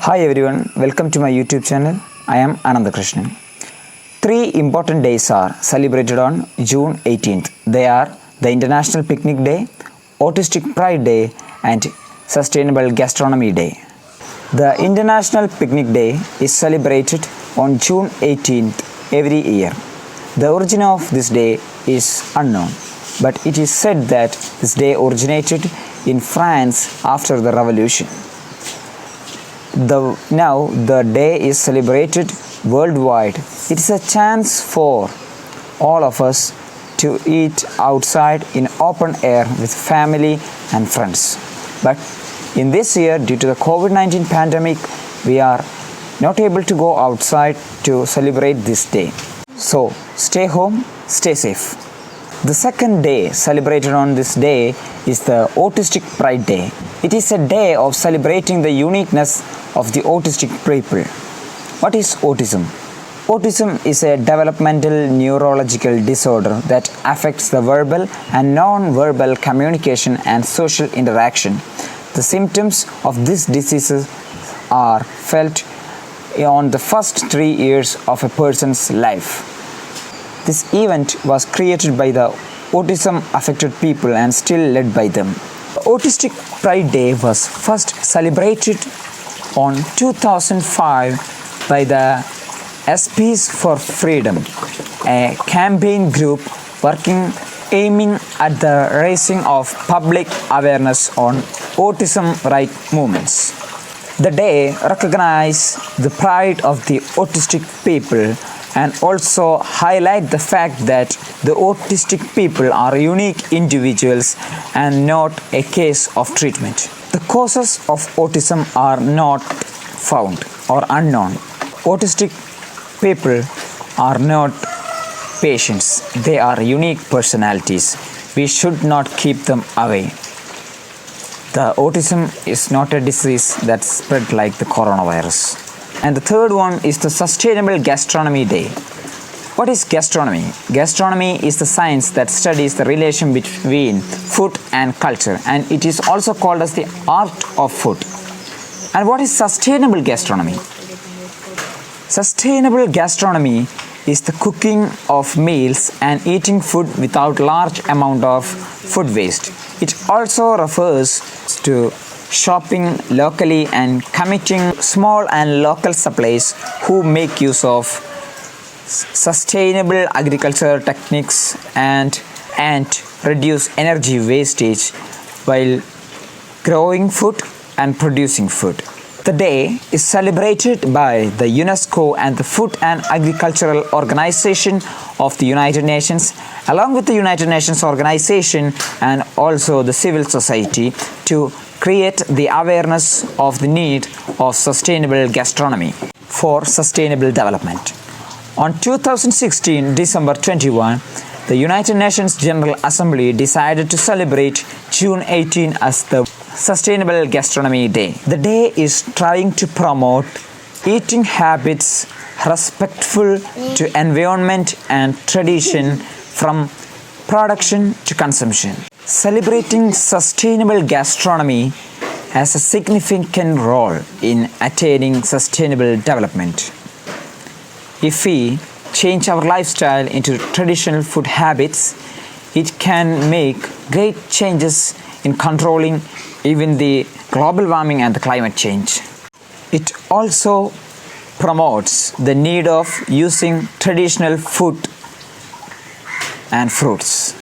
Hi everyone, welcome to my YouTube channel. I am Anandakrishnan. Three important days are celebrated on June 18th. They are the International Picnic Day, Autistic Pride Day, and Sustainable Gastronomy Day. The International Picnic Day is celebrated on June 18th every year. The origin of this day is unknown, but it is said that this day originated in France after the revolution. Now the day is celebrated worldwide. It is a chance for all of us to eat outside in open air with family and friends. But in this year, due to the COVID-19 pandemic, we are not able to go outside to celebrate this day. So stay home, stay safe. The second day celebrated on this day is the Autistic Pride Day. It is a day of celebrating the uniqueness of the autistic people. What is autism? Autism is a developmental neurological disorder that affects the verbal and non-verbal communication and social interaction. The symptoms of this disease are felt on the first 3 years of a person's life. This event was created by the autism-affected people and still led by them. The Autistic Pride Day was first celebrated on 2005 by the SPs for Freedom, a campaign group aiming at the raising of public awareness on autism rights movements. The day recognizes the pride of the autistic people and also highlight the fact that the autistic people are unique individuals and not a case of treatment. The causes of autism are not found or unknown. Autistic people are not patients. They are unique personalities. We should not keep them away. The autism is not a disease that spread like the coronavirus. And the third one is the Sustainable Gastronomy Day. What is gastronomy? Gastronomy is the science that studies the relation between food and culture, and it is also called as the art of food. And what is sustainable gastronomy? Sustainable gastronomy is the cooking of meals and eating food without large amount of food waste. It also refers to shopping locally and committing small and local suppliers who make use of sustainable agriculture techniques and reduce energy wastage while growing food and producing food. The day is celebrated by the UNESCO and the Food and Agricultural Organization of the United Nations, along with the United Nations organization and also the civil society, to create the awareness of the need of sustainable gastronomy for sustainable development. On 2016, December 21, the United Nations General Assembly decided to celebrate June 18 as the Sustainable Gastronomy Day. The day is trying to promote eating habits respectful to environment and tradition from production to consumption. Celebrating sustainable gastronomy has a significant role in attaining sustainable development. If we change our lifestyle into traditional food habits, it can make great changes in controlling even the global warming and the climate change. It also promotes the need of using traditional food and fruits.